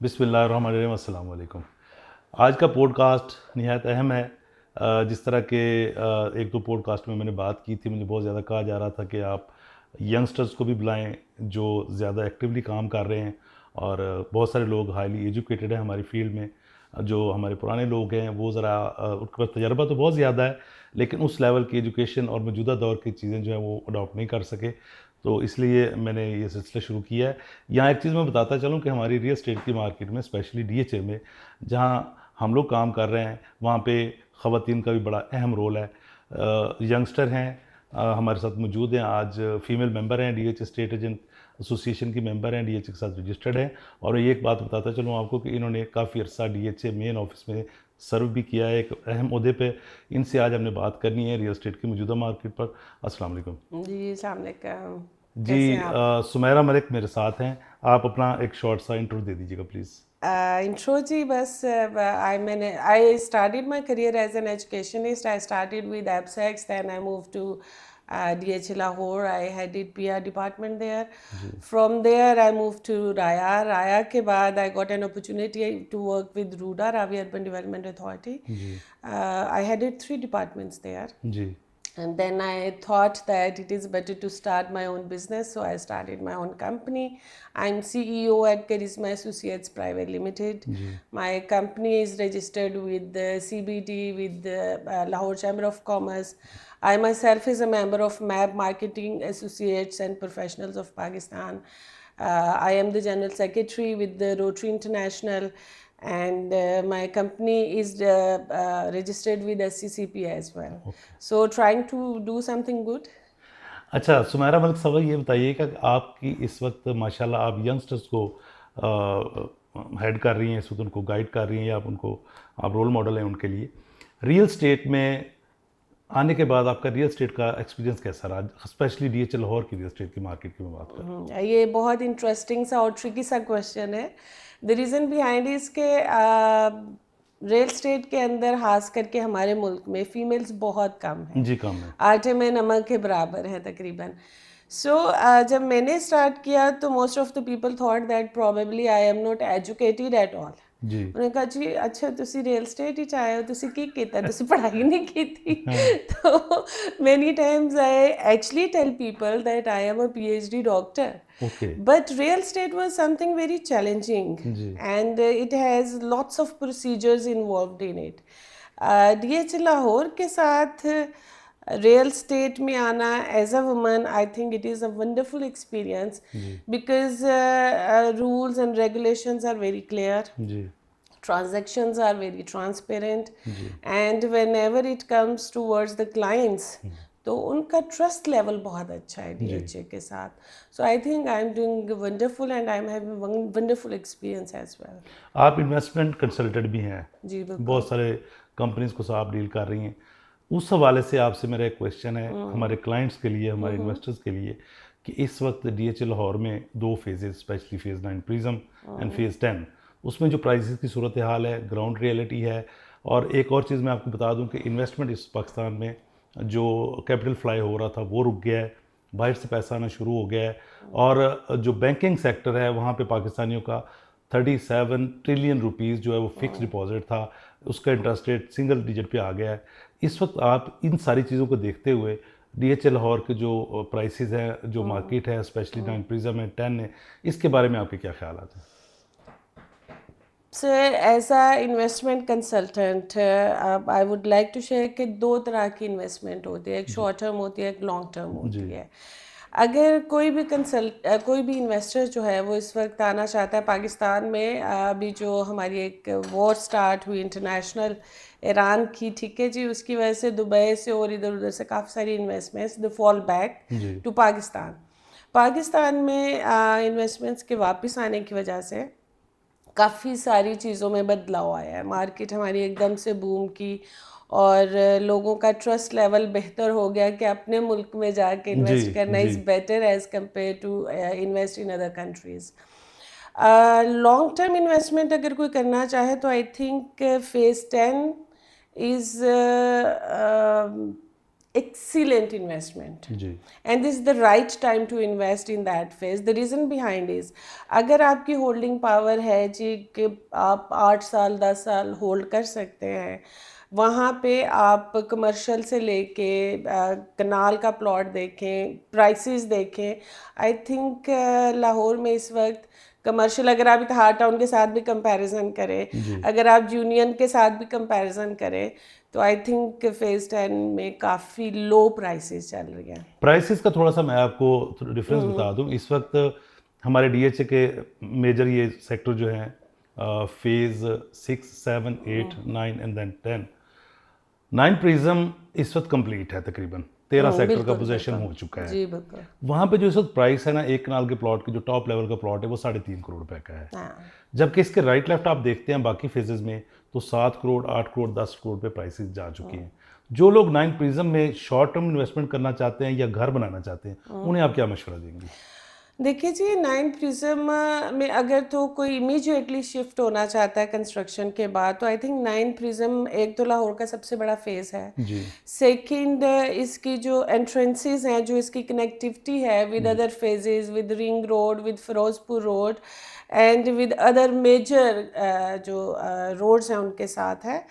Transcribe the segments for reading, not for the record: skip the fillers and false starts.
बिस्मिल्लाहिर्रहमानिर्रहीम, अस्सलाम वालेकुम। आज का पॉडकास्ट निहायत अहम है। जिस तरह के एक दो पॉडकास्ट में मैंने बात की थी, मुझे बहुत ज़्यादा कहा जा रहा था कि आप यंगस्टर्स को भी बुलाएं जो ज़्यादा एक्टिवली काम कर रहे हैं, और बहुत सारे लोग हाईली एजुकेटेड हैं हमारी फील्ड में। जो हमारे पुराने लोग हैं वो ज़रा उनके पास तजर्बा तो बहुत ज़्यादा है, लेकिन उस लेवल की एजुकेशन और मौजूदा दौर की चीज़ें जो हैं वो अडॉप्ट नहीं कर सके। तो इसलिए मैंने ये सिलसिला शुरू किया है। यहाँ एक चीज़ मैं बताता चलूँ कि हमारी रियल एस्टेट की मार्केट में, स्पेशली डीएचए में, जहाँ हम लोग काम कर रहे हैं, वहाँ पे ख़वातीन का भी बड़ा अहम रोल है। यंगस्टर हैं, हमारे साथ मौजूद हैं आज। फीमेल मेंबर हैं, डीएचए स्टेट एजेंट एसोसिएशन की मेंबर हैं, डीएचए के साथ रजिस्टर्ड हैं। और ये एक बात बताता चलूँ आपको कि इन्होंने काफ़ी अर्सा डीएचए मेन ऑफिस में सर्व भी किया है, एक अहम ओहदे पे। इनसे आज हमने बात करनी है रियल एस्टेट की मौजूदा मार्केट पर। अस्सलाम वालेकुम। जी, अस्सलाम वालेकुम। जी, कैसे हैं आप? सुमैरा मलिक मेरे साथ हैं। आप अपना एक शॉर्ट सा इंट्रो दे दीजिएगा प्लीज़। इंट्रो जी, बस I started my career as an educationist. I started with एब्सेक्स, then I move to DH Lahore. I headed PR department there. जी। From there, I moved to Raya. Raya के बाद I got an opportunity to work with RUDA, Ravi Urban Development Authority. जी। I headed 3 departments there. जी। And then I thought that it is better to start my own business, so I started my own company. I'm CEO at Charisma Associates Private Limited. जी। My company is registered with the CBD, with the Lahore Chamber of Commerce. I myself is a member of MAB Marketing Associates and Professionals of Pakistan. I am the General Secretary with the Rotary International, and my company is registered with SCCP as well. Okay. So trying to do something good. अच्छा, सुमैरा मलिक साहब, ये बताइएगा कि आपकी इस वक्त माशाल्लाह आप यंगस्टर्स को हेड कर रही हैं, इस वक्त उनको गाइड कर रही हैं, या आप उनको, आप रोल मॉडल हैं उनके लिए। रियल स्टेट में आने के बाद आपका रियल स्टेट का एक्सपीरियंस कैसा रहा, स्पेशली डीएचए लाहौर की रियल स्टेट की मार्केट की मैं बात कर। ये बहुत इंटरेस्टिंग सा और ट्रिकी सा क्वेश्चन है. द रीज़न बिहाइंड इज के रियल स्टेट के अंदर खास करके हमारे मुल्क में फीमेल्स बहुत कम हैं. जी, काम है। आटे में नमक के बराबर है तकरीबन. सो जब मैंने स्टार्ट किया तो most of the people thought that probably I am not educated at all. जी। ਉਹਨੇ कहा जी अच्छा तुसी रियल स्टेट ही आए हो, तुसी की कीता, तुसी पढ़ाई नहीं की थी. हाँ। तो many times I actually tell people that I am a PhD doctor, okay. but real estate was something very challenging, जी। and it has lots of procedures involved in it. DH Lahore के साथ real estate में आना as a woman, I think it is a wonderful experience जी। because rules and regulations are very clear, जी। transactions are very transparent, जी। and whenever it comes towards the clients, तो उनका trust level बहुत अच्छा है जी। डीएचए के साथ. So I think I am doing wonderful and I am having wonderful experience as well. आप इन्वेस्टमेंट कंसल्टेंट भी हैं, जी बिल्कुल. बहुत सारे कंपनीज को आप डील कर रही हैं। उस हवाले से आपसे मेरा एक क्वेश्चन है, हमारे क्लाइंट्स के लिए, हमारे इन्वेस्टर्स के लिए, कि इस वक्त डीएचए लाहौर में दो phases, specially phase 9 prism and phase 10, उसमें जो प्राइसेस की सूरत हाल है, ग्राउंड रियलिटी है। और एक और चीज़ मैं आपको बता दूं कि इन्वेस्टमेंट इस पाकिस्तान में जो कैपिटल फ्लाई हो रहा था वो रुक गया है, बाहर से पैसा आना शुरू हो गया है। और जो बैंकिंग सेक्टर है वहाँ पे पाकिस्तानियों का 37 ट्रिलियन रुपीज़ जो है वो फिक्स डिपॉजिट था, उसका इंटरेस्ट रेट सिंगल डिजिट पे आ गया है। इस वक्त आप इन सारी चीज़ों को देखते हुए डीएचए लाहौर के जो प्राइसेस हैं, जो मार्केट है, स्पेशली 9 प्रिज्म है, 10 है, इसके बारे में आपके क्या ख्याल आते हैं? So as a investment consultant, I would like to share कि दो तरह की इन्वेस्टमेंट होती है. एक शॉर्ट टर्म होती है, एक लॉन्ग टर्म जी। होती है. अगर कोई भी इन्वेस्टर जो है वो इस वक्त आना चाहता है पाकिस्तान में, अभी जो हमारी एक वॉर स्टार्ट हुई इंटरनेशनल ईरान की, ठीक है जी, उसकी वजह से दुबई से और इधर उधर से काफ़ी सारी इन्वेस्टमेंट्स द फॉल बैक जी। टू पाकिस्तान. पाकिस्तान में इन्वेस्टमेंट्स के वापस आने की वजह से काफ़ी सारी चीज़ों में बदलाव आया है. मार्केट हमारी एकदम से बूम की और लोगों का ट्रस्ट लेवल बेहतर हो गया कि अपने मुल्क में जाके जी। इन्वेस्ट करना जी। Is better as compare to invest in other countries. Long term investment अगर कोई करना चाहे तो I think phase 10 is excellent investment. जी And this is the right time to invest in that phase. The reason behind is, अगर आपकी holding power है जी कि आप 8 साल 10 साल होल्ड कर सकते हैं, वहाँ पे आप कमर्शियल से लेके कनाल का प्लॉट देखें, प्राइसेस देखें. आई थिंक लाहौर में इस वक्त कमर्शियल, अगर आप इतिहार टाउन के साथ भी कंपैरिजन करें, जी अगर आप यूनियन के साथ भी कंपैरिजन करें, तो आई थिंक फेज 10 में काफ़ी लो प्राइसेस चल रही हैं. प्राइसेस का थोड़ा सा मैं आपको डिफरेंस बता दूं. इस वक्त हमारे डीएचए के मेजर ये सेक्टर जो हैं, फेज 6 7 8 9 एंड देन 10. 9 प्रिज्म इस वक्त कंप्लीट है, तकरीबन 13 सेक्टर का बिल्कुल, पोजीशन बिल्कुल. हो चुका है. जी बिल्कुल. वहाँ पे जो इस वक्त प्राइस है ना, एक कनाल के प्लॉट की जो टॉप लेवल का प्लॉट है वो 3.5 करोड़ रुपए का है. हाँ. जबकि इसके राइट लेफ्ट आप देखते हैं बाकी फेजेस में तो 7 करोड़ 8 करोड़ 10 करोड़ पे प्राइसेस जा चुकी हैं. जो लोग 9 प्रिज्म में शॉर्ट टर्म इन्वेस्टमेंट करना चाहते हैं या घर बनाना चाहते हैं, उन्हें आप क्या मशवरा देंगे? देखिए जी, 9 प्रिज्म में अगर तो कोई इमीडिएटली शिफ्ट होना चाहता है कंस्ट्रक्शन के बाद, तो आई थिंक 9 प्रिज्म एक तो लाहौर का सबसे बड़ा फेज है. जी सेकंड, इसकी जो एंट्रेंसेस हैं, जो इसकी कनेक्टिविटी है with other phases, with ring road, with Firozpur road and with other major जो रोड्स हैं उनके साथ है.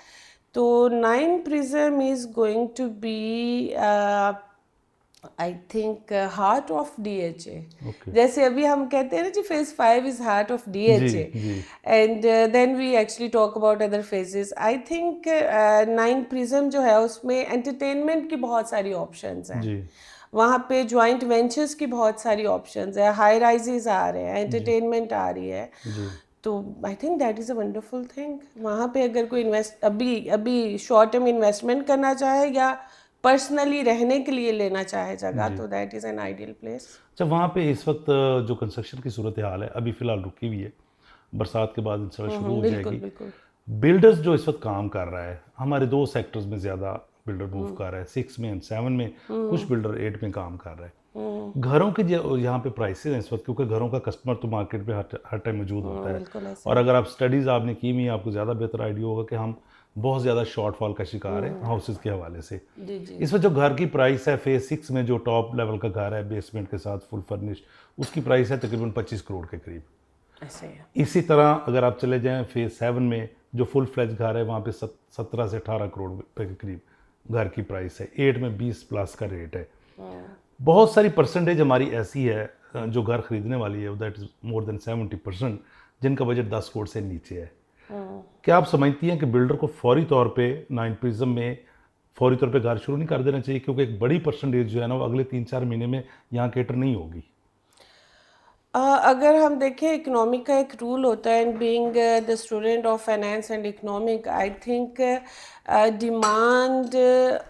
तो 9 prism is going to be I think heart of DHA. Okay जैसे अभी हम कहते हैं ना जी, फेज 5 इज हार्ट ऑफ जी DHA, जी and then we actually talk about other phases. I think 9 prism जो है उसमें एंटरटेनमेंट की बहुत सारी ऑप्शंस हैं. जी वहाँ पे जॉइंट वेंचर्स की बहुत सारी ऑप्शंस है, हाई राइजेस आ रहे हैं, एंटरटेनमेंट आ रही है. जी तो I think that is a wonderful thing. वहाँ पे अगर कोई इन्वेस्ट अभी शॉर्ट टर्म इन्वेस्टमेंट करना चाहे या पर्सनली रहने के लिए लेना चाहे जगह, जी. तो that is an ideal place. अच्छा, वहाँ पे इस वक्त जो कंस्ट्रक्शन की सूरत हाल है अभी फ़िलहाल रुकी हुई है, बरसात के बाद इंशाल्लाह शुरू हो बिल्कुल जाएगी. बिल्कुल. बिल्डर्स जो इस वक्त काम कर रहा है, हमारे 2 सेक्टर्स में ज़्यादा बिल्डर मूव कर रहा है, 6 में एंड 7 में. कुछ बिल्डर 8 में काम कर रहा है. घरों के जो यहाँ पे प्राइसेस हैं इस वक्त, क्योंकि घरों का कस्टमर तो मार्केट में हर टाइम मौजूद होता है. बिल्कुल ऐसे. और अगर आप स्टडीज़ आपने की हुई, आपको ज़्यादा बेहतर आइडिया होगा कि हम बहुत ज़्यादा शॉर्टफॉल का शिकार है हाउसेस के हवाले से. जी जी. इस वक्त जो घर की प्राइस है फेज 6 में, जो टॉप लेवल का घर है बेसमेंट के साथ फुल फर्निश्ड, उसकी प्राइस है तकरीबन 25 करोड़ के करीब. ऐसे है. इसी तरह अगर आप चले जाएं फेज 7 में, जो फुल फ्लैज घर है वहाँ पे 17 से 18 करोड़ रुपए के करीब घर की प्राइस है. 8 में 20 प्लस का रेट है. बहुत सारी परसेंटेज हमारी ऐसी है जो घर खरीदने वाली है, दैट इज मोर देन 70%, जिनका बजट 10 करोड़ से नीचे है. क्या आप समझती हैं कि बिल्डर को फौरी तौर पे 9 प्रिज्म में फौरी तौर पे घर शुरू नहीं कर देना चाहिए, क्योंकि एक बड़ी परसेंटेज जो है ना वो अगले 3-4 महीने में यहाँ केटर नहीं होगी? अगर हम देखें, इकोनॉमिक का एक रूल होता है, and being the student of finance and economic, I think demand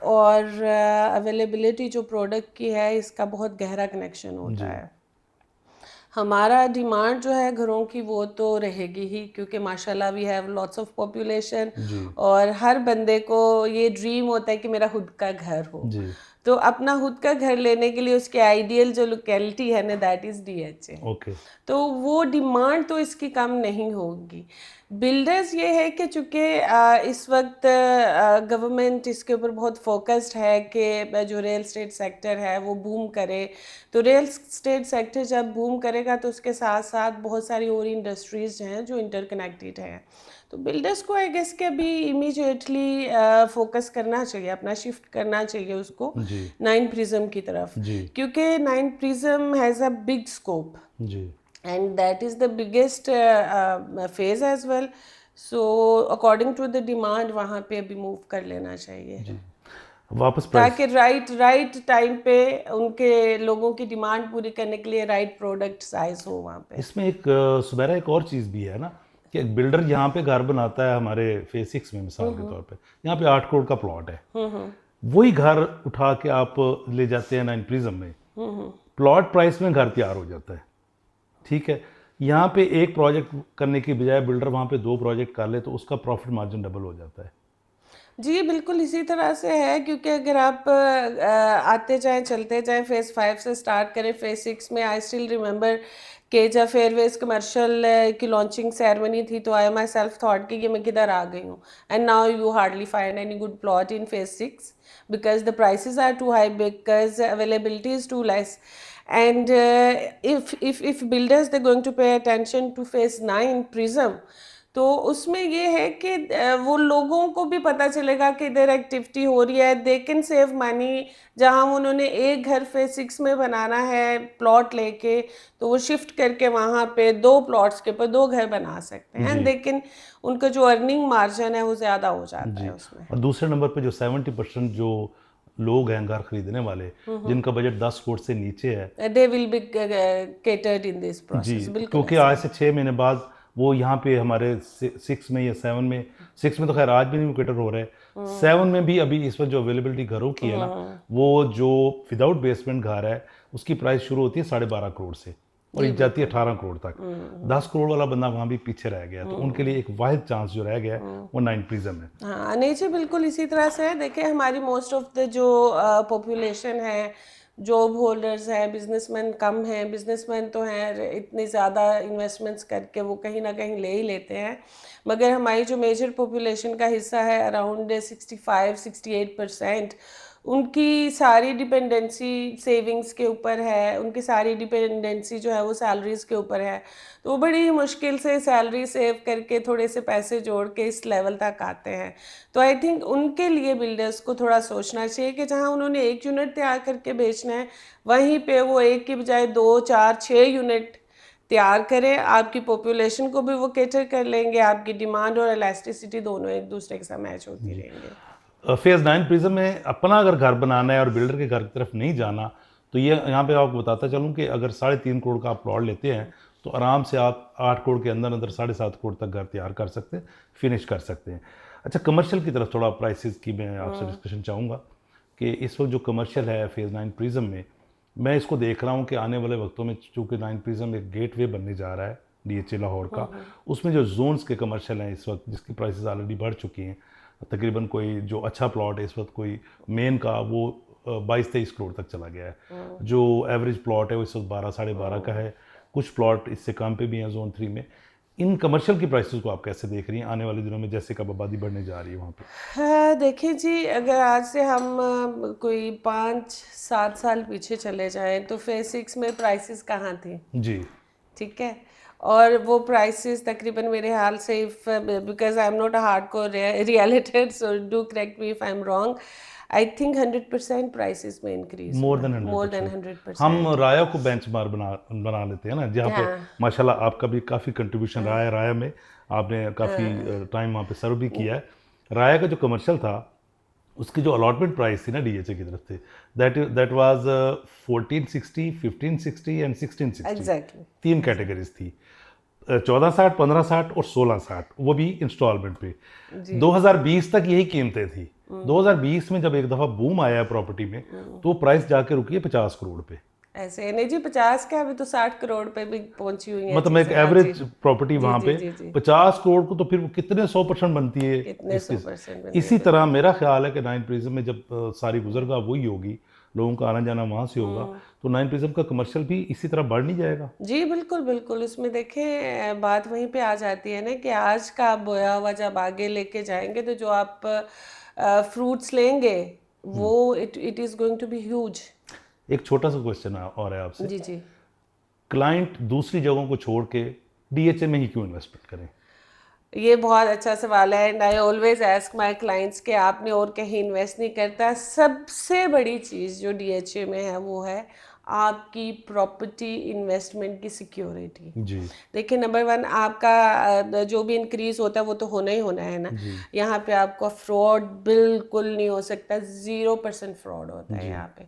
और अवेलेबिलिटी जो प्रोडक्ट की है, इसका बहुत गहरा कनेक्शन होता है. हमारा डिमांड जो है घरों की, वो तो रहेगी ही, क्योंकि माशाल्लाह we have lots of population, जी और हर बंदे को ये ड्रीम होता है कि मेरा खुद का घर हो. जी तो अपना खुद का घर लेने के लिए उसके आइडियल जो लोकेलिटी है ना, दैट इज़ DHA. ओके. तो वो डिमांड तो इसकी कम नहीं होगी. बिल्डर्स ये है कि चूँकि इस वक्त गवर्नमेंट इसके ऊपर बहुत फोकस्ड है कि जो रियल स्टेट सेक्टर है वो बूम करे. तो रियल स्टेट सेक्टर जब बूम करेगा तो उसके साथ साथ बहुत सारी और इंडस्ट्रीज हैं जो इंटरकनेक्टेड हैं. तो बिल्डर्स को आई गेस के अभी इमीडिएटली फोकस करना चाहिए, अपना शिफ्ट करना चाहिए उसको जी 9 प्रिज्म की तरफ, जी क्योंकि 9 prism has a big scope जी and that is the biggest phase as well. So according to the demand, वहाँ पे अभी मूव कर लेना चाहिए. जी. वापस प्राइस. ताकि राइट टाइम पे उनके लोगों की डिमांड पूरी करने के लिए राइट प्रोडक्ट साइज हो वहाँ पे. इसमें एक सुबैरा एक और चीज़ भी है ना, कि एक बिल्डर यहाँ पे घर बनाता है हमारे फेज 6 में, मिसाल के तौर पे यहाँ पे 8 करोड़ का प्लॉट है. वही घर उठा के आप ले जाते हैं 9 प्रिज्म में, प्लॉट प्राइस में घर तैयार हो जाता है. ठीक है, यहाँ पे एक प्रोजेक्ट करने की बजाय बिल्डर वहाँ पे 2 प्रोजेक्ट कर ले तो उसका प्रॉफिट मार्जिन डबल हो जाता है. जी बिल्कुल इसी तरह से है, क्योंकि अगर आप आते जाएं चलते जाएं, फेज़ 5 से स्टार्ट करें, फेज़ 6 में आई स्टिल रिमेंबर कि जब फेयरवेज कमर्शियल की लॉन्चिंग सेरेमनी थी तो आई माई सेल्फ थॉट कि ये मैं किधर आ गई हूँ, and now you hardly find any good plot in phase 6 because the prices are too high, because availability is too less. And if builders they're going to pay attention to phase 9 prism, तो उसमें ये है कि वो लोगों को भी पता चलेगा कि इधर एक्टिविटी हो रही है, दे कैन सेव मनी। जहाँ उन्होंने एक घर फेज 6 में बनाना है प्लॉट लेके, तो वो शिफ्ट करके वहाँ पे 2 प्लॉट्स के ऊपर 2 घर बना सकते हैं, एंड दे कैन, उनका जो अर्निंग मार्जिन है वो ज़्यादा हो जाता जी। है उसमें। और दूसरे नंबर पे जो 70% जो लोग हैं घर खरीदने वाले, जिनका बजट 10 करोड़ से नीचे है, they will be catered in this जी, process, बिल्कुल क्योंकि ऐसा आज से 6 महीने बाद वो यहाँ पे हमारे 6 में या 7 में, 6 में तो खैर आज भी नहीं कैटर हो रहा है, 7 में भी अभी इस वक्त जो अवेलेबिलिटी घरों की है ना, वो जो विदाउट बेसमेंट घर है उसकी प्राइस शुरू होती है 12.5 करोड़ से और एक जाती है 18 करोड़ तक। 10 करोड़ वाला बंदा वहाँ भी पीछे रह गया, तो उनके लिए एक वाहिद चांस जो रह गया है वो 9 प्रिज्म है। हाँ नहीं जी, बिल्कुल इसी तरह से है। देखिए हमारी मोस्ट ऑफ द जो पॉपुलेशन है, जॉब होल्डर्स हैं, बिजनेसमैन कम हैं, बिजनेसमैन तो हैं इतनी ज़्यादा इन्वेस्टमेंट्स करके वो कहीं ना कहीं ले ही लेते हैं, मगर हमारी जो मेजर पॉपुलेशन का हिस्सा है अराउंड 65-68%, उनकी सारी डिपेंडेंसी सेविंग्स के ऊपर है, उनकी सारी डिपेंडेंसी जो है वो सैलरीज़ के ऊपर है, तो वो बड़ी मुश्किल से सैलरी सेव करके थोड़े से पैसे जोड़ के इस लेवल तक आते हैं। तो आई थिंक उनके लिए बिल्डर्स को थोड़ा सोचना चाहिए कि जहाँ उन्होंने 1 यूनिट तैयार करके बेचना है, वहीं पे वो 1 की बजाय 2, 4, 6 यूनिट तैयार करें। आपकी पॉपुलेशन को भी वो कैटर कर लेंगे, आपकी डिमांड और इलास्टिसिटी दोनों एक दूसरे के साथ मैच होती रहेंगे। फेज 9 प्रिज्म में अपना अगर घर बनाना है और बिल्डर के घर की तरफ नहीं जाना, तो ये यहाँ पे आपको बताता चलूँ कि अगर 3.5 करोड़ का आप प्लॉट लेते हैं तो आराम से आप 8 करोड़ के अंदर अंदर 7.5 करोड़ तक घर तैयार कर सकते हैं, फिनिश कर सकते हैं। अच्छा, कमर्शियल की तरफ थोड़ा प्राइसेस की मैं आपसे डिस्कशन चाहूँगा कि इस वक्त जो कमर्शियल है फेज़ 9 प्रिज्म में, मैं इसको देख रहा हूँ कि आने वाले वक्तों में चूँकि 9 प्रिज्म एक गेटवे बनने जा रहा है DHA लाहौर का, उसमें जो जोन्स के कमर्शियल हैं इस वक्त जिसकी प्राइसेस ऑलरेडी बढ़ चुकी हैं, तकरीबन कोई जो अच्छा प्लॉट है इस वक्त कोई मेन का वो 22-23 करोड़ तक चला गया है, जो एवरेज प्लॉट है वो इस वक्त 12-12.5 का है, कुछ प्लॉट इससे कम पे भी हैं जोन 3 में। इन कमर्शियल की प्राइसेस को आप कैसे देख रही हैं आने वाले दिनों में, जैसे कब आबादी बढ़ने जा रही है वहाँ पे? हाँ देखिए जी, अगर आज से हम कोई 5-7 साल पीछे चले जाएं तो फेज 6 में प्राइसेस कहाँ थी जी, ठीक है, और वो प्राइसेस तकरीबन मेरे हाल से, if because I am not a hardcore realtor so do correct me if I am wrong, I think 100% prices में इंक्रीज मोर देन 100%। हम राया को बेंचमार्क बना लेते हैं ना, जहाँ पे माशाल्लाह आपका भी काफ़ी कंट्रीब्यूशन रहा है, राया में आपने काफ़ी टाइम वहाँ पे सर्व भी किया है। राया का जो कमर्शियल था उसकी जो अलॉटमेंट प्राइस थी ना DHA की तरफ से, that was 1460, 1560 and 1660। Exactly 3 categories थी, 1460, 1560 और 1660, वो भी इंस्टॉलमेंट पे। 2020 तक यही कीमतें थी। 2020 में जब एक दफ़ा बूम आया है प्रॉपर्टी में, तो प्राइस जाके रुकी है 50 करोड़ पे। ऐसे नहीं जी, 50 क्या, अभी तो 60 करोड़ पे भी पहुंची हुई है मतलब एक चीज़ें। हाँ एवरेज जी, प्रॉपर्टी वहाँ पे जी, जी। 50 करोड़ को, तो फिर वो कितने 100% बनती है कितने इसकी। 100% इसी तरह मेरा ख्याल है कि 9 प्रिज्म में जब सारी गुजरगा वही होगी, लोगों का आना जाना वहाँ से होगा, तो 9 प्रिज्म का कमर्शियल भी इसी तरह बढ़ नहीं जाएगा? जी बिल्कुल बिल्कुल, उसमें देखें बात वहीं पे आ जाती है ना कि आज का आप बोया हुआ जब आगे लेके जाएंगे तो जो आप फ्रूट्स लेंगे वो it is going to be huge. एक छोटा सा क्वेश्चन और है आपसे, जी जी, क्लाइंट दूसरी जगहों को छोड़ के DHA में ही क्यों इन्वेस्टमेंट करें? ये बहुत अच्छा सवाल है, and I always ask my clients कि आपने और कहीं इन्वेस्ट नहीं करता। सबसे बड़ी चीज़ जो DHA में है वो है आपकी प्रॉपर्टी इन्वेस्टमेंट की सिक्योरिटी। जी, देखिए नंबर 1, आपका जो भी इंक्रीज होता है वो तो होना ही होना है ना, यहाँ पे आपको फ्रॉड बिल्कुल नहीं हो सकता, 0% फ्रॉड होता है यहाँ पे।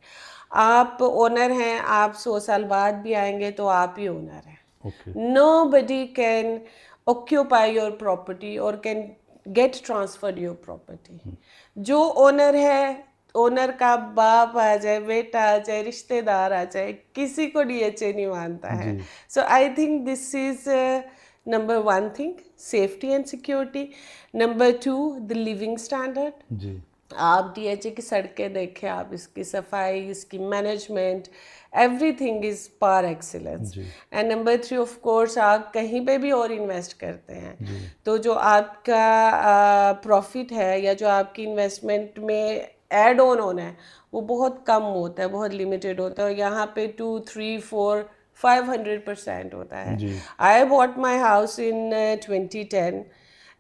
आप ओनर हैं, आप 100 साल बाद भी आएंगे तो आप ही ओनर हैं। Okay, Nobody can occupy your property or can get transferred your property. जो ओनर है, ओनर का बाप आ जाए, बेटा आ जाए, रिश्तेदार आ जाए, किसी को DHA नहीं मानता है। So I think this is number 1 thing, safety and security. Number 2, the living standard. जी, आप डीएचए की सड़कें देखें, आप इसकी सफाई, इसकी management, everything is par excellence. जी एंड नंबर 3 ऑफ कोर्स आप कहीं पे भी और इन्वेस्ट करते हैं जी तो जो आपका प्रॉफिट है या जो आपकी इन्वेस्टमेंट में ऐड ऑन होना है वो बहुत कम होता है, बहुत लिमिटेड होता है, और यहाँ पे 2, 3, 4, 500% होता है। जी I bought my house in 2010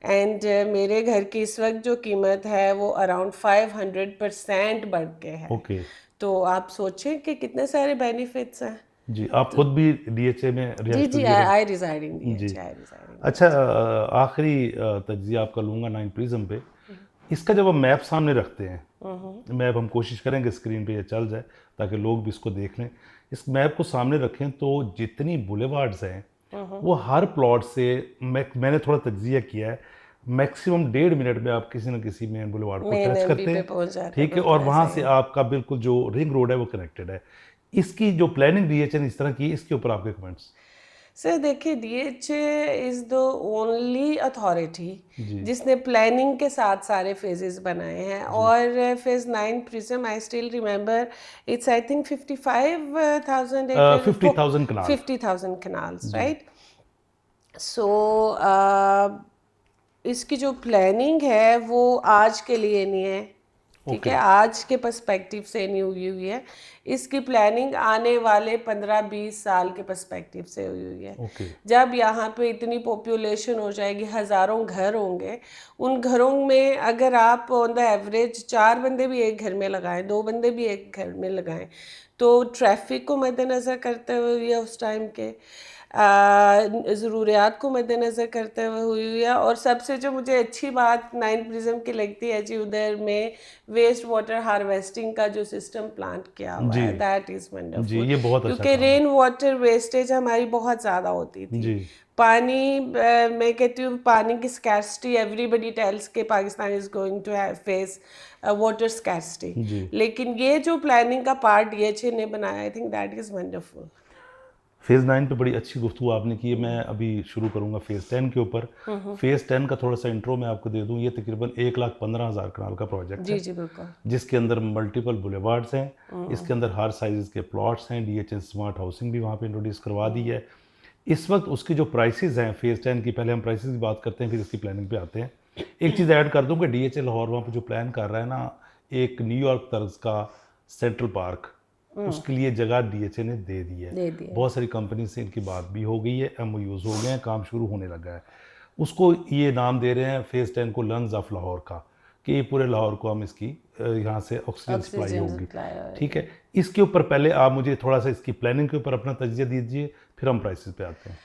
and मेरे घर की इस वक्त जो कीमत है वो अराउंड 500% बढ़ के है। ओके तो आप सोचें कि कितने सारे बेनिफिट्स हैं। जी। आप खुद भी डीएचए में जी रिहाइश जी, पजीर हैं? आई रिजाइड इन जी। डीएचए, आई रिजाइड इन अच्छा, आखिरी तज्जिया आपका लूँगा 9 प्रिज्म पे। इसका जब हम मैप सामने रखते हैं, मैप हम कोशिश करेंगे स्क्रीन पे ये चल जाए ताकि लोग भी इसको देख लें। इस मैप को सामने रखें तो जितनी बुलेवार्ड्स हैं वो हर प्लॉट से मैंने थोड़ा तज्जिया किया है, मैक्सिमम 1.5 मिनट में आप किसी न किसी मेन बुलेवार्ड को मेन टच एमपी करते पे हैं, पहुंच जाते हैं, ठीक है, और बिल्कुल वहाँ ऐसा ही से है। आपका बिल्कुल जो रिंग रोड है वो कनेक्टेड है। इसकी जो प्लानिंग डीएचए ने इस तरह की है, इसके ऊपर आपके कमेंट्स? सर देखिए, DHA is the only authority जी जिसने प्लानिंग के साथ सारे फेजेस बनाए हैं। जी और phase 9 prism, I still remember, it's I think 55,000 एकड़, 50,000 कनाल। 50,000 कनाल्स, जी राइट। सो इसकी जो प्लानिंग है वो आज के लिए नहीं है, ठीक ओके है, आज के पर्सपेक्टिव से नहीं हुई हुई है। इसकी प्लानिंग आने वाले 15-20 साल के पर्सपेक्टिव से हुई हुई है। ओके जब यहाँ पे इतनी पॉपुलेशन हो जाएगी, हज़ारों घर होंगे, उन घरों में अगर आप ऑन द एवरेज 4 बंदे भी एक घर में लगाएं, 2 बंदे भी एक घर में लगाएं, तो ट्रैफिक को मद्देनज़र करते हुए या उस टाइम के ज़रूरियात को मद्देनज़र करते हुए हुई हुई है। और सबसे जो मुझे अच्छी बात 9 प्रिज्म की लगती है जी, उधर में वेस्ट वाटर हार्वेस्टिंग का जो सिस्टम प्लांट किया हुआ जी है, दैट इज़ जी, वंडरफुल। ये बहुत अच्छा क्योंकि काम है। रेन वाटर वेस्टेज हमारी बहुत ज़्यादा होती थी। जी पानी, मैं कहती हूँ पानी की स्कैर्सिटी, एवरीबडी टेल्स के Pakistan is going to have face water scarcity, जी। लेकिन ये जो प्लानिंग का पार्ट डीएचए ने बनाया, I think that is wonderful. Phase 9 पे बड़ी अच्छी गुफ्तगू आपने की है। मैं अभी शुरू करूँगा फेज़ 10 के ऊपर। फेज़ 10 का थोड़ा सा इंट्रो मैं आपको दे दूँ। ये तकरीबन 1,15,000 कनाल का प्रोजेक्ट जी है, जी, बिल्कुल। जिसके अंदर मल्टीपल बुलेवार्ड्स हैं। इसके अंदर हर साइज़ के प्लॉट्स हैं। डीएचए स्मार्ट हाउसिंग भी वहाँ पे इंट्रोड्यूस करवा दी है। इस वक्त उसकी जो प्राइसेस हैं फेज़ 10 की, पहले हम प्राइसेस की बात करते हैं फिर इसकी प्लानिंग पे आते हैं। एक चीज़ ऐड कर दूँ कि डीएचए लाहौर वहाँ पे जो प्लान कर रहा है ना, एक न्यूयॉर्क तर्ज का सेंट्रल पार्क, उसके लिए जगह डीएचए ने दे दी है। दे दिया। बहुत सारी कंपनी से इनकी बात भी हो गई है, एमओयूज हो गए हैं, काम शुरू होने लगा है। उसको ये नाम दे रहे हैं फेज़ 10 को लंग्स ऑफ लाहौर का, कि ये पूरे लाहौर को हम इसकी यहाँ से ऑक्सीजन सप्लाई ऑक्सीजन होगी, सप्लाई। ठीक है। इसके ऊपर पहले आप मुझे थोड़ा सा इसकी प्लानिंग के ऊपर अपना तजिया दीजिए, फिर हम प्राइसेस पे आते हैं।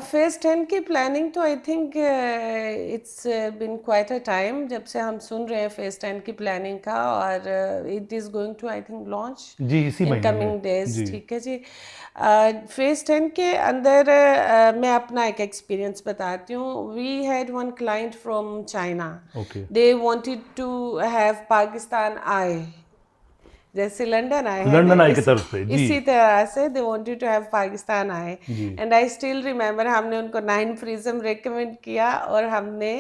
फेज 10 की प्लानिंग तो I think it's been quite a time जब से हम सुन रहे हैं फेज 10 की प्लानिंग का, और it is going to I think launch जी इसी इन महीने में। कमिंग डेज, जी ठीक है जी। फेज 10 के अंदर मैं अपना एक एक्सपीरियंस बताती हूँ। We had one client from China, okay they wanted to have Pakistan आई, जैसे लंदन आए हैं ना, लंदन आई की तरफ से। जी इसी तरह से they wanted to have Pakistan आए। जी एंड आई स्टिल रिमेंबर, हमने उनको 9 प्रिज्म रेकमेंड किया और हमने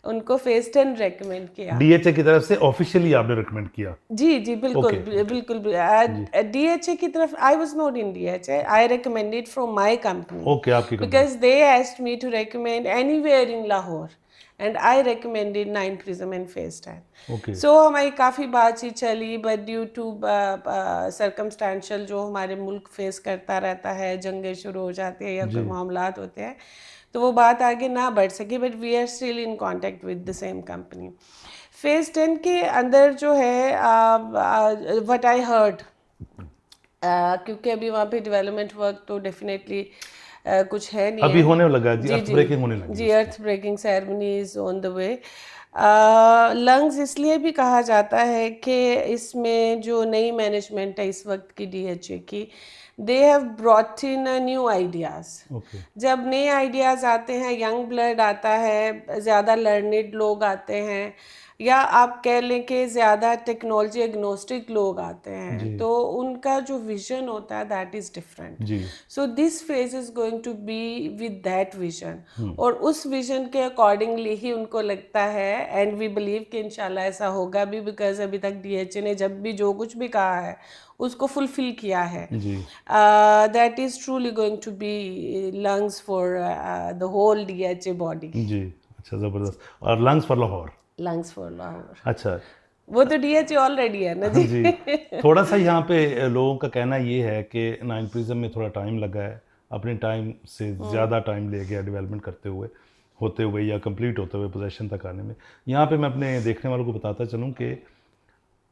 उनको फेज 10 रेकमेंड किया। डीएचए की तरफ से ऑफिशियली आपने रिकमेंड किया? जी जी, बिल्कुल ओके ओके बिल्कुल। जी डीएचए की तरफ I was not in DHA, I recommended from my company okay, आपकी company. because they asked me to recommend anywhere in Lahore and I recommended 9 Prism and Phase 10. Okay So हमारी काफ़ी बातचीत चली, but due to circumstantial जो हमारे मुल्क face करता रहता है, जंगें शुरू हो जाती है या जी कोई मामलात होते हैं, तो वो बात आगे ना बढ़ सकी, but we are still in contact with the same company. Phase 10 के अंदर जो है व्हाट आई हर्ड, क्योंकि अभी वहाँ पे डेवलपमेंट वर्क तो डेफिनेटली कुछ है नहीं अभी है। होने लगा है जी, जी अर्थ जी ब्रेकिंग होने लगी जी, है earth breaking ceremony is on the way. Lungs इसलिए भी कहा जाता है कि इसमें जो नई मैनेजमेंट है इस वक्त की डीएचए की, they have brought in new ideas. Okay जब नए आइडियाज़ आते हैं, यंग ब्लड आता है, ज़्यादा लर्नेड लोग आते हैं, या आप कह लें कि ज़्यादा टेक्नोलॉजी एग्नोस्टिक लोग आते हैं, जी तो उनका जो विजन होता है दैट इज़ डिफरेंट. जी so this phase is going to be with that vision, और उस विजन के अकॉर्डिंगली ही उनको लगता है, एंड वी बिलीव कि इंशाल्लाह ऐसा होगा भी, बिकॉज अभी तक डीएचए ने जब भी जो कुछ भी कहा है उसको फुलफिल किया है. जी that is truly going to be lungs for the whole DHA body. जी। अच्छा, ज़बरदस्त। और lungs for Lahore. Lungs for Lahore, अच्छा। वो तो डीएचए ऑलरेडी है ना हाँ जी. जी। थोड़ा सा यहाँ पे लोगों का कहना ये है कि नाइन प्रिज्म में थोड़ा टाइम लगा है, अपने टाइम से ज़्यादा टाइम ले गया डेवलपमेंट करते हुए, होते हुए या कंप्लीट होते हुए पोजीशन तक आने में। यहाँ पे मैं अपने देखने वालों को बताता चलूँ कि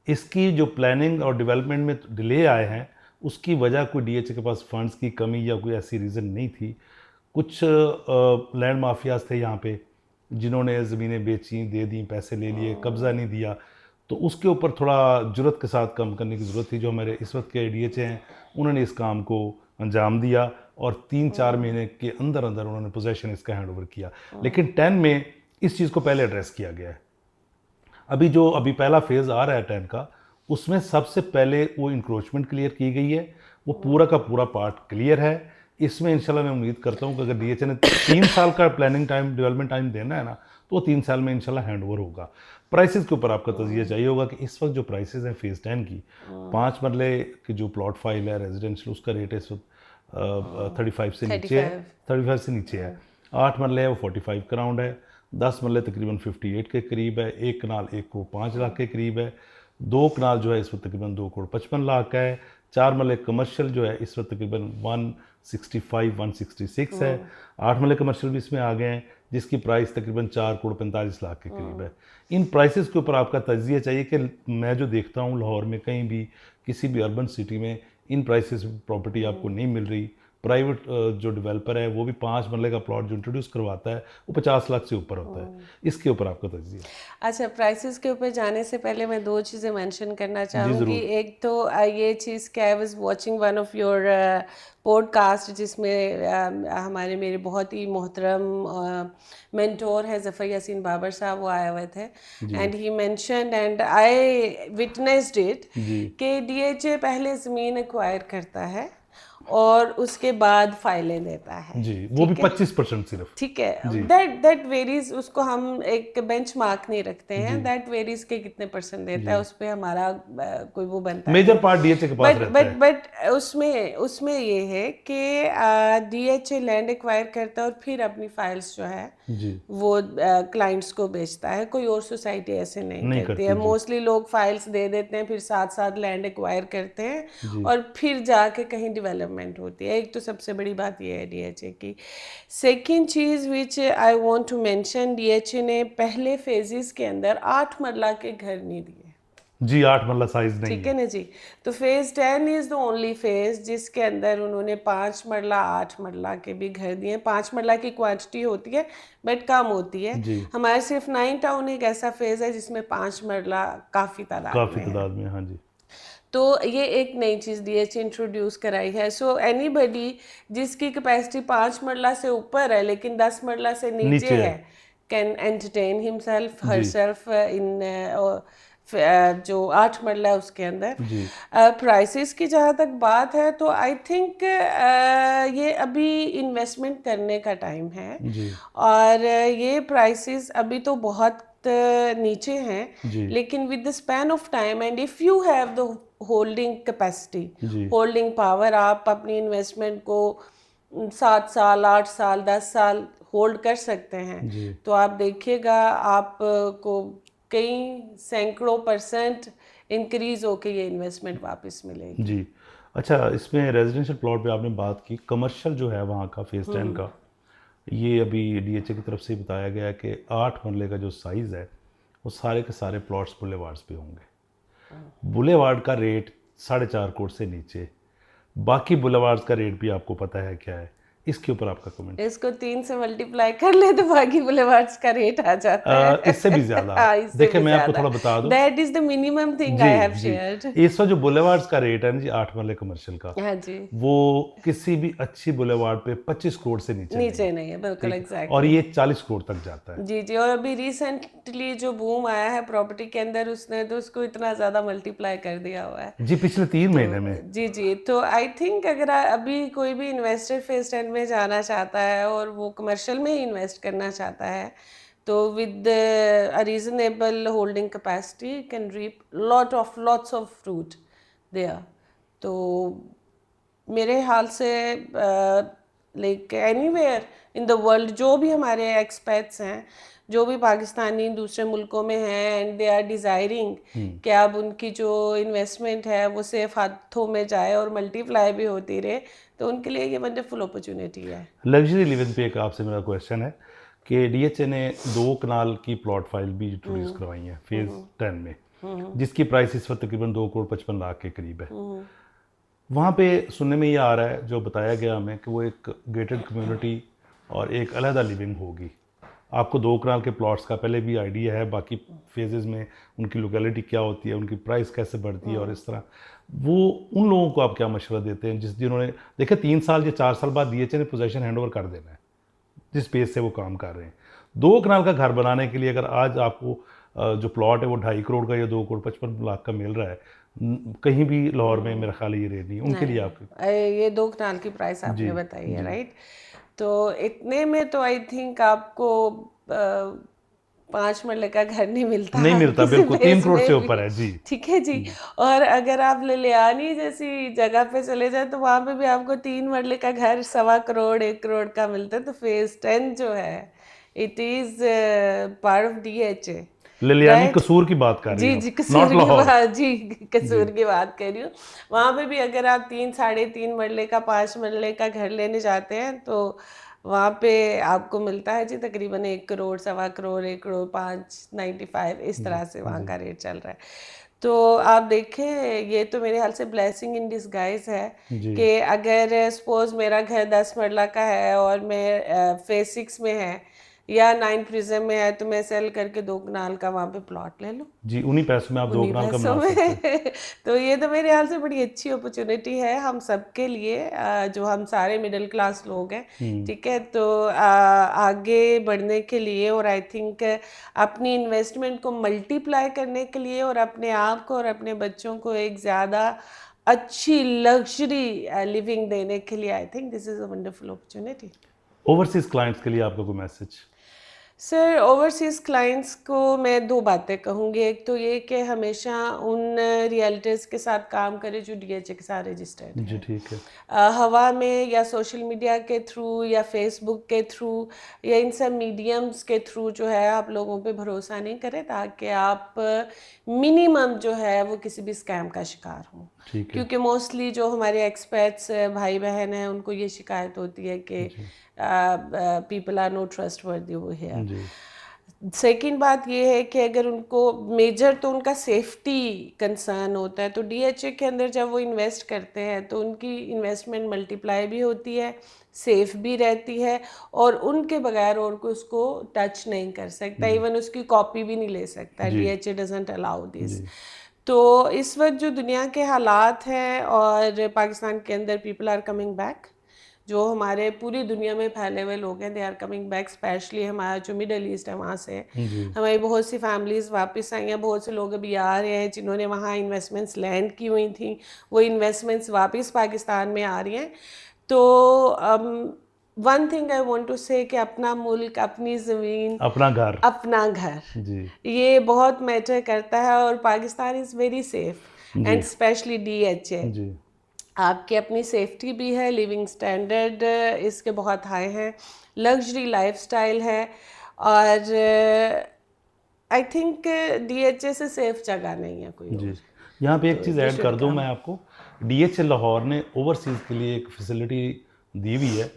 इसकी जो प्लानिंग और डेवलपमेंट में डिले आए हैं, उसकी वजह कोई डीएचए के पास फंड्स की कमी या कोई ऐसी रीज़न नहीं थी। कुछ लैंड माफियाज थे यहाँ पे, जिन्होंने ज़मीनें बेची, दे दी, पैसे ले लिए, कब्ज़ा नहीं दिया। तो उसके ऊपर थोड़ा जुर्रत के साथ काम करने की ज़रूरत थी। जो हमारे इस वक्त के डीएचए हैं, उन्होंने इस काम को अंजाम दिया और 3-4 महीने के अंदर अंदर उन्होंने पोजेसन इसका हैंड ओवर किया। लेकिन 10 में इस चीज़ को पहले एड्रेस किया गया है। अभी पहला फेज़ आ रहा है 10 का, उसमें सबसे पहले वो इंक्रोचमेंट क्लियर की गई है। वो पूरा का पूरा पार्ट क्लियर है। इसमें इंशाल्लाह मैं उम्मीद करता हूँ कि अगर डीएचए ने 3 साल का प्लानिंग टाइम, डेवलपमेंट टाइम देना है ना, तो वो 3 साल में इंशाल्लाह हैंड ओवर होगा। प्राइसेस के ऊपर आपका तजिया चाहिए होगा कि इस वक्त जो प्राइसेस हैं फेज़ 10 की, 5 मरले की जो प्लॉट फाइल है रेजिडेंशियल, उसका रेट इस वक्त 35 से नीचे है, 35 से नीचे है। 8 मरले है वो 45 का राउंड है। 10 मरले तकरीबन 58 के करीब है। 1 कनाल 1 करोड़ 5 लाख के करीब है। 2 कनाल जो है इस वक्त तकरीबन 2 करोड़ 55 लाख का है। 4 मरले कमर्शियल जो है इस वक्त तकरीबन 165-166 है। 8 मरले कमर्शियल भी इसमें आ गए हैं, जिसकी प्राइस तकरीबन 4 करोड़ 45 लाख के करीब है। इन प्राइसेस के ऊपर आपका तजिया चाहिए कि मैं जो देखता हूँ लाहौर में कहीं भी, किसी भी अर्बन सिटी में इन प्राइसेस प्रॉपर्टी आपको नहीं मिल रही। प्राइवेट जो डेवलपर है वो भी 5 मरले का प्लॉट जो इंट्रोड्यूस करवाता है वो 50 लाख से ऊपर होता है। इसके ऊपर आपका तजिया। अच्छा, प्राइसेस के ऊपर जाने से पहले मैं दो चीज़ें मेंशन करना चाहूँगी। ज़रूर। एक तो ये चीज़ कि I was watching one of your podcast, जिसमें हमारे मेरे बहुत ही मोहतरम मेंटोर है ज़फ़र यासीन बाबर साहब, वो आए हुए थे, and he mentioned and I witnessed it जी कि डीएचए पहले ज़मीन एक्वायर करता है और उसके बाद फाइलें देता है. जी, वो भी ठीक है? 25% सिर्फ। ठीक है, जी दैट वेरीज. उसको हम एक बेंच मार्क नहीं रखते हैं, जी दैट वेरीज के कितने परसेंट देता है, जी। उस पर हमारा कोई वो बनता मेजर नहीं. पार्ट डीएचए के पास रहता है। बट उसमें उसमें ये है कि डीएचए लैंड एक्वायर करता है और फिर अपनी फाइल्स जो है जी, वो क्लाइंट्स को बेचता है. कोई और सोसाइटी ऐसे नहीं नहीं करती करती। है. जी मोस्टली लोग फाइल्स दे देते हैं, फिर साथ साथ लैंड एक्वायर करते हैं जी और फिर जाके कहीं डेवलपमेंट होती है. एक तो सबसे बड़ी बात ये है डीएचए की. सेकेंड चीज़ which I want to mention, DHA ने पहले फेजेस के अंदर 8 मरला के घर नहीं दिए. जी, 8 मरला साइज नहीं ठीक है। है ना जी. तो phase 10 is the only phase जिसके अंदर उन्होंने 5 मरला 8 मरला के भी घर दिए. 5 मरला की क्वांटिटी होती है बट कम होती है. जी, हमारे सिर्फ 9 टाउन एक ऐसा फेज है जिसमें 5 मरला काफ़ी तादाद काफ़ी में है. तादाद में। हाँ जी तो ये एक नई चीज़ डीएचए इंट्रोड्यूस कराई है. सो एनीबडी जिसकी कैपेसिटी 5 मरला से ऊपर है लेकिन 10 मरला से नीचे नीचे है। है, कैन एंटरटेन हिमसेल्फ जी हरसेल्फ इन जो 8 मरला है उसके अंदर. जी प्राइसेस की जहाँ तक बात है तो आई थिंक ये अभी इन्वेस्टमेंट करने का टाइम है, जी और ये प्राइसेस अभी तो बहुत नीचे हैं, जी लेकिन with the span of time and if you have the holding capacity, जी होल्डिंग पावर, आप अपनी इन्वेस्टमेंट को 7 साल 8 साल 10 साल होल्ड कर सकते हैं, जी तो आप देखिएगा आपको कई सैकड़ों % इंक्रीज होके ये इन्वेस्टमेंट वापस मिलेगी. जी। अच्छा, इसमें रेजिडेंशियल प्लॉट पे आपने बात की, कमर्शियल जो है वहाँ का फेज़ 10 का, ये अभी डीएचए की तरफ से बताया गया है कि 8 मरले का जो साइज़ है वो सारे के सारे प्लॉट्स बुलेवार्ड्स पे होंगे. बुलेवार्ड का रेट 4.5 करोड़ से नीचे. बाकी बुलेवार्ड्स का रेट भी आपको पता है क्या है, इसके ऊपर आपका कमेंट? इसको 3 से मल्टीप्लाई कर ले तो बाकी बुलेवार्ड्स का रेट आ जाता है। इससे भी ज्यादा। हाँ, इससे देखिए भी मैं आपको ज्यादा। थोड़ा बता दूं, that is the minimum thing I have shared. इस वक्त जो बुलेवार्ड्स का रेट है ना जी 8 मरले कमर्शियल का, हाँ जी, वो किसी भी अच्छी बुलेवार्ड पे 25 करोड़ से नीचे नहीं नीचे है, नहीं है, बिल्कुल ठीक है? और एग्जैक्टली। ये 40 करोड़ तक जाता है। जी जी, और अभी रिसेंटली जो बूम आया है प्रॉपर्टी के अंदर, उसने तो उसको इतना ज़्यादा मल्टीप्लाई कर दिया हुआ है। जी पिछले 3 महीने में। जी जी, तो आई थिंक अगर अभी कोई भी इन्वेस्टर फेज 10 में जाना चाहता है और वो कमर्शियल में ही इन्वेस्ट करना चाहता है, तो with a reasonable holding capacity can reap lots of fruit there. तो मेरे हाल से like anywhere in the world जो भी हमारे एक्सपेट्स हैं, जो भी पाकिस्तानी दूसरे मुल्कों में हैं एंड दे आर डिज़ायरिंग कि अब उनकी जो इन्वेस्टमेंट है वो सेफ हाथों में जाए और मल्टीप्लाई भी होती रहे, तो उनके लिए ये वंडरफुल अपॉर्चुनिटी है। लग्जरी लिविंग पे एक आपसे मेरा क्वेश्चन है कि डीएचए ने 2 कनाल की प्लॉट फाइल भी इंट्रोड्यूस करवाई है फेज 10 में, जिसकी प्राइस इस वक्त तकरीबन 2 करोड़ 55 लाख के करीब है। वहाँ पे सुनने में ये आ रहा है, जो बताया गया हमें, कि वो एक गेटेड कम्युनिटी और एक अलहदा लिविंग होगी। आपको 2 कनाल के प्लॉट्स का पहले भी आइडिया है, बाकी फेजेस में उनकी लोकेलिटी क्या होती है, उनकी प्राइस कैसे बढ़ती है और इस तरह। वो उन लोगों को आप क्या मशवरा देते हैं जिन्होंने देखे 3 साल या 4 साल बाद डीएचए ने पोजीशन हैंड ओवर कर देना है, जिस पेज से वो काम कर रहे हैं। 2 कनाल का घर बनाने के लिए अगर आज आपको जो प्लॉट है वो 2.5 करोड़ का या 2 करोड़ 55 लाख का मिल रहा है, कहीं भी लाहौर में मेरा ख्याल ये रेट नहीं उनके लिए आपके। ये 2 कनाल की प्राइस आपने बताई है, राइट? तो इतने में तो आई थिंक आपको 5 मरले का घर नहीं मिलता, नहीं मिलता, किसी बिल्कुल 3 फेज करोड़ में से भी। ऊपर है जी। ठीक है जी। और अगर आप लिलियानी जैसी जगह पे चले जाए तो वहां पे भी आपको 3 मरले का घर 1.25 करोड़ 1 करोड़ का मिलता है। तो फेज 10 जो है it is part of DHA, Lalyani right? Kasur की बात कर रही जी हूँ, जी, नॉट कसूर की लाहौर। बात, जी कसूर की बात कर रही हूँ। वहां पे भी अगर आप 3 साढ़े 3 मरले का 5 मरले का घर लेने जाते हैं तो वहाँ पे आपको मिलता है जी तकरीबन 1 करोड़ 1.25 करोड़ 1 करोड़ 595 इस तरह से वहाँ का रेट चल रहा है। तो आप देखें, ये तो मेरे ख्याल से ब्लेसिंग इन डिस्गाइज है जी कि अगर सपोज मेरा घर 10 मरला का है और मैं फेज 6 में है या 9 प्रिज्म में है, तो मैं सेल करके 2 कनाल का वहाँ पे प्लॉट ले लूँ जी, उन्हीं पैसों में आप 2 उन्हीं कनाल का पैसों बना सकते हैं। में। तो ये तो मेरे ख्याल से बड़ी अच्छी अपॉर्चुनिटी है हम सबके लिए, जो हम सारे मिडिल क्लास लोग हैं, ठीक है? तो आगे बढ़ने के लिए और आई थिंक अपनी इन्वेस्टमेंट को मल्टीप्लाई करने के लिए और अपने आप को और अपने बच्चों को एक ज़्यादा अच्छी लग्जरी लिविंग देने के लिए आई think this is a wonderful opportunity. Overseas clients के लिए आपका कोई मैसेज? सर, ओवरसीज़ क्लाइंट्स को मैं 2 बातें कहूँगी। एक तो ये कि हमेशा उन रियल्टर्स के साथ काम करें जो डीएचए के साथ रजिस्टर्ड जी हैं। ठीक है। हवा में या सोशल मीडिया के थ्रू या फेसबुक के थ्रू या इन सब मीडियम्स के थ्रू जो है आप लोगों पे भरोसा नहीं करें, ताकि आप मिनिमम जो है वो किसी भी स्कैम का शिकार हों। ठीक है क्योंकि मोस्टली जो हमारे एक्सपर्ट्स भाई बहन हैं उनको ये शिकायत होती है कि पीपल आर नो ट्रस्ट वर्दी वो है। जी सेकेंड बात ये है कि अगर उनको मेजर तो उनका सेफ्टी कंसर्न होता है, तो डीएचए के अंदर जब वो इन्वेस्ट करते हैं तो उनकी इन्वेस्टमेंट मल्टीप्लाई भी होती है, सेफ भी रहती है, और उनके बगैर और कोई उसको टच नहीं कर सकता, इवन उसकी कॉपी भी नहीं ले सकता। जी डीएचए डजंट अलाउ दिस। जी तो इस वक्त जो दुनिया के हालात हैं और पाकिस्तान के अंदर पीपल आर कमिंग बैक, जो हमारे पूरी दुनिया में फैले हुए लोग हैं they are coming back, specially हमारा जो मिडल ईस्ट है वहाँ से जी हमारी बहुत सी फैमिलीज़ वापस आई हैं। बहुत से लोग अभी आ रहे हैं जिन्होंने वहाँ इन्वेस्टमेंट्स लैंड की हुई थी, वो इन्वेस्टमेंट्स वापस पाकिस्तान में आ रही हैं। तो one thing I want to say कि अपना मुल्क, अपनी ज़मीन, अपना घर। अपना घर, जी ये बहुत मैटर करता है। और पाकिस्तान इज़ वेरी सेफ जी एंड स्पेशली डीएचए, जी आपकी अपनी सेफ्टी भी है, लिविंग स्टैंडर्ड इसके बहुत हाई हैं, लग्जरी लाइफस्टाइल है, और आई थिंक डीएचए से सेफ जगह नहीं है कोई जी। और। यहाँ पे एक तो चीज़ you ऐड should कर दूँ come. मैं आपको, डीएचए लाहौर ने ओवरसीज़ के लिए एक फैसिलिटी दी हुई है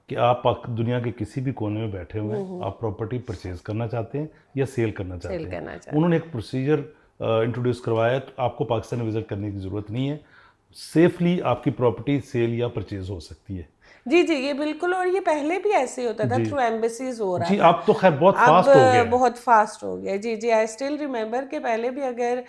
कि आप दुनिया के किसी भी कोने में बैठे हुए हैं, आप प्रॉपर्टी परचेज करना चाहते हैं या सेल करना चाहते सेल हैं, करना चाहते उन्होंने एक प्रोसीजर इंट्रोड्यूस करवाया है। तो आपको पाकिस्तान विजिट करने की ज़रूरत नहीं है, सेफली आपकी प्रॉपर्टी सेल या परचेज हो सकती है। जी जी, ये बिल्कुल, और ये पहले भी ऐसे ही होता था, जी थ्रू एम्बेसीज हो रहा जी, था। अब तो खैर बहुत अब फास्ट हो गया है। बहुत फास्ट हो गया। जी जी, आई स्टिल रिमेम्बर कि पहले भी अगर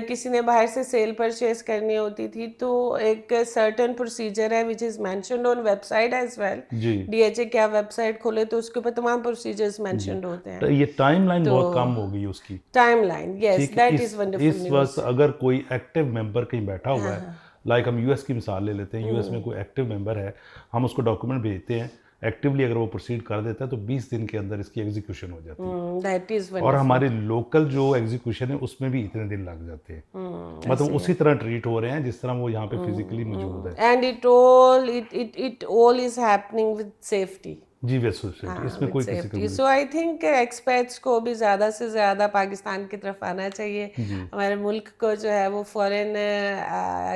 किसी ने बाहर से सेल परचेज करनी होती थी तो एक सर्टेन प्रोसीजर है which is mentioned on website as well. जी डीएचए की आप वेबसाइट खोले तो उसके ऊपर तमाम प्रोसीजर्स जी, मेंशन्ड होते तो हैं। ये टाइमलाइन तो बहुत कम हो गई उसकी। टाइमलाइन, यस, ठीक है, दैट इस इज़ वंडरफुल इस न्यूज़। वक्त अगर कोई एक्टिव मेंबर कहीं बैठा हुआ हाँ है, हाँ। लाइक हम यूएस की मिसाल ले लेते हैं, यूएस में कोई एक्टिव मेंबर है, हम उसको डॉक्यूमेंट भेजते हैं, एक्टिवली अगर वो प्रोसीड कर देता है तो 20 दिन के अंदर इसकी एग्जीक्यूशन हो जाती है। दैट इज़ और वंडरफुल। हमारे लोकल जो एग्जीक्यूशन है उसमें भी इतने दिन लग जाते हैं। मतलब ऐसे ही उसी है। तरह ट्रीट हो रहे हैं जिस तरह वो यहाँ पे फिजिकली मौजूद है। And it all is happening with safety. जी वैसे सेफ्टी, हाँ, इसमें विद कोई किसी को safety. So I think experts को भी ज़्यादा से ज़्यादा पाकिस्तान की तरफ आना चाहिए। जी हमारे मुल्क को जो है वो फॉरेन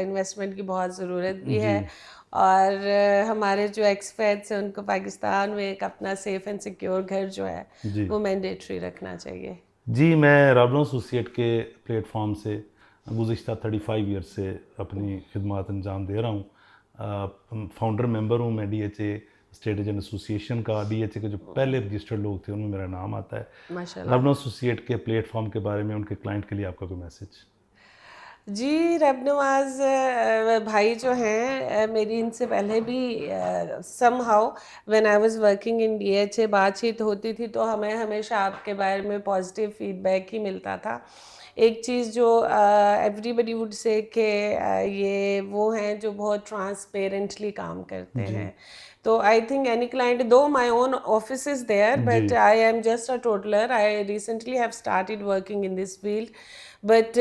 इन्वेस्टमेंट की बहुत ज़रूरत भी जी है, और हमारे जो एक्सपर्ट्स हैं उनको पाकिस्तान में एक अपना सेफ एंड सिक्योर घर जो है जी वो मैंडेटरी रखना चाहिए। जी, मैं रॉबलन एसोसिएट के प्लेटफॉर्म से गुज़िश्ता 35 ईयर से अपनी खिदमत अंजाम दे रहा हूँ। फाउंडर मेंबर हूँ मैं डीएचए स्टेट एजेंट एसोसिएशन का। डीएचए के जो पहले रजिस्टर्ड लोग थे उनमें मेरा नाम आता है। माशाल्लाह। रॉबलन एसोसिएट के प्लेटफॉर्म के बारे में उनके क्लाइंट के लिए आपका कोई मैसेज? जी, रब नवाज़ भाई जो हैं, मेरी इनसे पहले भी somehow when I was working in DHA बातचीत होती थी तो हमें हमेशा आपके बारे में पॉजिटिव फीडबैक ही मिलता था। एक चीज़ जो एवरीबडी वुड से कि ये वो हैं जो बहुत ट्रांसपेरेंटली काम करते जी हैं। तो I think any client, though my own office is there जी but I am just a toddler, I recently have started working in this field, but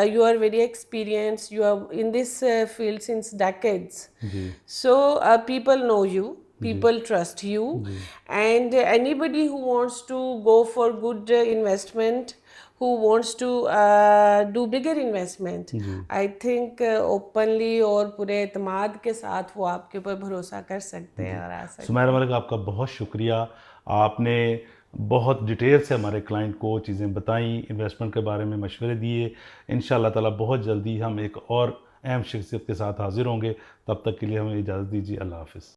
you are very experienced, you are in this field since decades, जी so people know you, जी people trust you, जी and anybody who wants to go for good investment, who wants to do bigger investment, जी I think openly और पूरे एतमाद के साथ वो आपके ऊपर भरोसा कर सकते हैं जी। और आ सकते सुमैरा हैं। मलिक, आपका बहुत शुक्रिया। आपने बहुत डिटेल से हमारे क्लाइंट को चीज़ें बताई, इन्वेस्टमेंट के बारे में मशवरे दिए। इंशाअल्लाह ताला बहुत जल्दी हम एक और अहम शख्सियत के साथ हाज़िर होंगे। तब तक के लिए हमें इजाज़त दीजिए। अल्लाह हाफ़िज़।